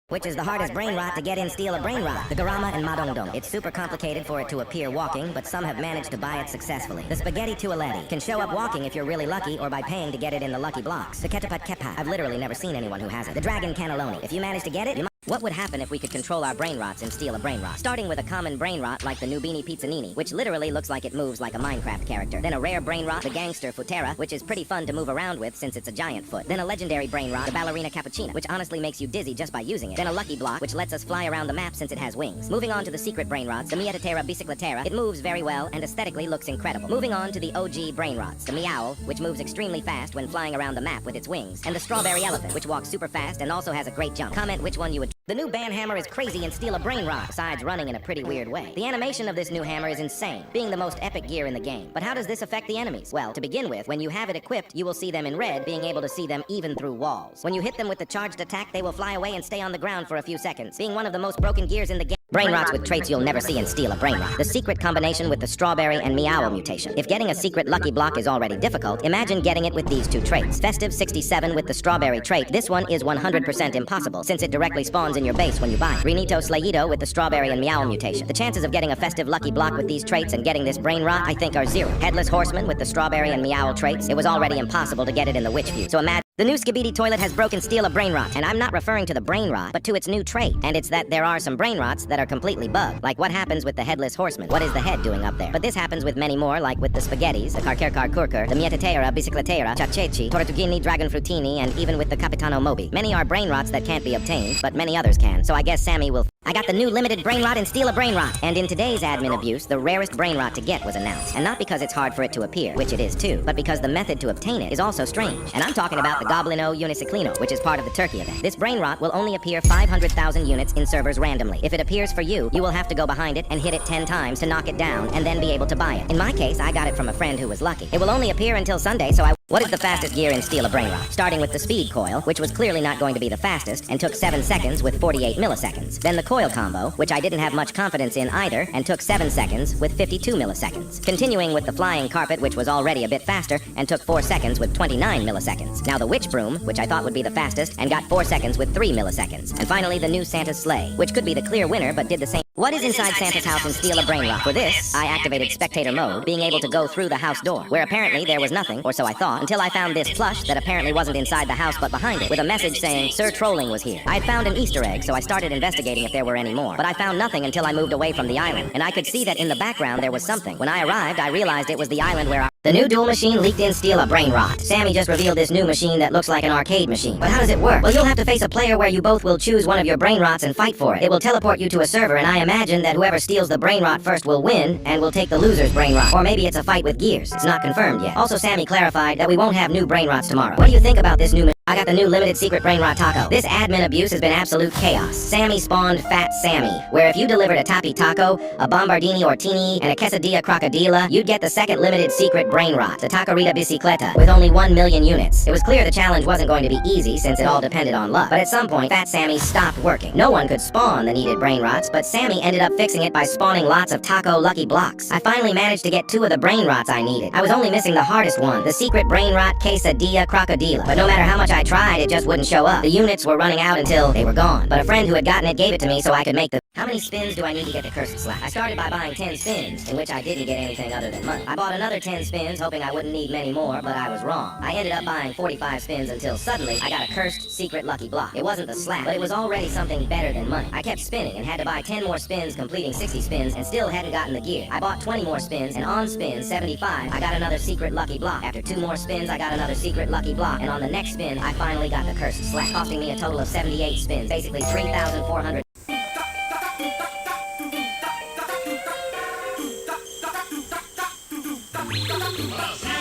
Which is the hardest brain rot to get in Steal A Brainrot? The Garama and Madongdong. It's super complicated for it to appear walking, but some have managed to buy it successfully. The Spaghetti Tualetti can show up walking if you're really lucky or by paying to get it in the lucky blocks. The Ketchupat Kepa. I've literally never seen anyone who has it. The Dragon Cannelloni. If you manage to get it, you might. What would happen if we could control our brain rots in Steal A Brainrot? Starting with a common brain rot like the Nubini Pizzanini, which literally looks like it moves like a Minecraft character. Then a rare brain rot, the Gangster Futera, which is pretty fun to move around with since it's a giant foot. Then a legendary brain rot, the Ballerina Cappuccina, which honestly makes you dizzy just by using it. Then a lucky block, which lets us fly around the map since it has wings. Moving on to the secret brain rots, the Mietatera Bicicletera, it moves very well and aesthetically looks incredible. Moving on to the OG brain rots, the Meowl, which moves extremely fast when flying around the map with its wings. And the Strawberry Elephant, which walks super fast and also has a great jump. Comment which one you would. The new band hammer is crazy and Steal A Brainrot, besides running in a pretty weird way. The animation of this new hammer is insane, being the most epic gear in the game. But how does this affect the enemies? Well, to begin with, when you have it equipped, you will see them in red, being able to see them even through walls. When you hit them with the charged attack, they will fly away and stay on the ground for a few seconds, being one of the most broken gears in the game. Brain rots with traits you'll never see in Steal A Brainrot. The secret combination with the Strawberry and Meow mutation. If getting a secret lucky block is already difficult, imagine getting it with these two traits. Festive 67 with the Strawberry trait. This one is 100% impossible, since it directly spawns in your base when you buy it. Renito Slayido with the Strawberry and Meow mutation. The chances of getting a festive lucky block with these traits and getting this brain rot, I think, are zero. Headless Horseman with the Strawberry and Meow traits. It was already impossible to get it in the Witch View. So imagine. The new Skibidi toilet has broken Steal A Brainrot, and I'm not referring to the brain rot, but to its new trait. And it's that there are some brain rots that are completely bugged. Like what happens with the Headless Horseman? What is the head doing up there? But this happens with many more, like with the Spaghettis, the Karkerkar Kurkur, the Mietatera Bicicletera, Chachechi, Tortugini Dragon Frutini, and even with the Capitano Mobi. Many are brain rots that can't be obtained, but many others can. So I guess Sammy will. I got the new limited brain rot in Steal A Brainrot. And in today's admin abuse, the rarest brain rot to get was announced. And not because it's hard for it to appear, which it is too, but because the method to obtain it is also strange. And I'm talking about the Goblino Uniciclino, which is part of the Turkey event. This brain rot will only appear 500,000 units in servers randomly. If it appears for you, you will have to go behind it and hit it 10 times to knock it down and then be able to buy it. In my case, I got it from a friend who was lucky. It will only appear until Sunday, so What is the fastest gear in Steal A Brainrot? Starting with the speed coil, which was clearly not going to be the fastest, and took 7 seconds with 48 milliseconds. Then the coil combo, which I didn't have much confidence in either, and took 7 seconds with 52 milliseconds. Continuing with the flying carpet, which was already a bit faster, and took 4 seconds with 29 milliseconds. Now the witch broom, which I thought would be the fastest, and got 4 seconds with 3 milliseconds. And finally the new Santa's sleigh, which could be the clear winner, but did the same. What is inside Santa's house in Steal A Brainrot? For this, I activated spectator mode, being able to go through the house door, where apparently there was nothing, or so I thought, until I found this plush that apparently wasn't inside the house but behind it, with a message saying, "Sir Trolling was here." I had found an Easter egg, so I started investigating if there were any more, but I found nothing until I moved away from the island, and I could see that in the background there was something. When I arrived, I realized it was the island where the new duel machine leaked in Steal A Brainrot. Sammy just revealed this new machine that looks like an arcade machine. But how does it work? Well, you'll have to face a player where you both will choose one of your brain rots and fight for it. It will teleport you to a server, and I imagine that whoever steals the brain rot first will win, and will take the loser's brain rot. Or maybe it's a fight with gears. It's not confirmed yet. Also, Sammy clarified that we won't have new brain rots tomorrow. What do you think about this new machine? I got the new limited secret brain rot taco. This admin abuse has been absolute chaos. Sammy spawned Fat Sammy, where if you delivered a Tapi Taco, a Bombardini Ortini, and a Quesadilla Crocodila, you'd get the second limited secret brain rot, the Tacorita Bicicleta, with only 1 million units. It was clear the challenge wasn't going to be easy since it all depended on luck, but at some point, Fat Sammy stopped working. No one could spawn the needed brain rots, but Sammy ended up fixing it by spawning lots of taco lucky blocks. I finally managed to get 2 of the brain rots I needed. I was only missing the hardest one, the secret brain rot Quesadilla Crocodila, but no matter how much I tried, it just wouldn't show up. The units were running out until they were gone, but a friend who had gotten it gave it to me so I could make the. How many spins do I need to get the cursed slap? I started by buying 10 spins, in which I didn't get anything other than money. I bought another 10 spins, hoping I wouldn't need many more, but I was wrong. I ended up buying 45 spins until suddenly I got a cursed secret lucky block. It wasn't the slap, but it was already something better than money. I kept spinning and had to buy 10 more spins, completing 60 spins, and still hadn't gotten the gear. I bought 20 more spins, and on spin 75, I got another secret lucky block. After 2 more spins, I got another secret lucky block, and on the next spin, I finally got the cursed slap, costing me a total of 78 spins, basically 3,400. Brasil!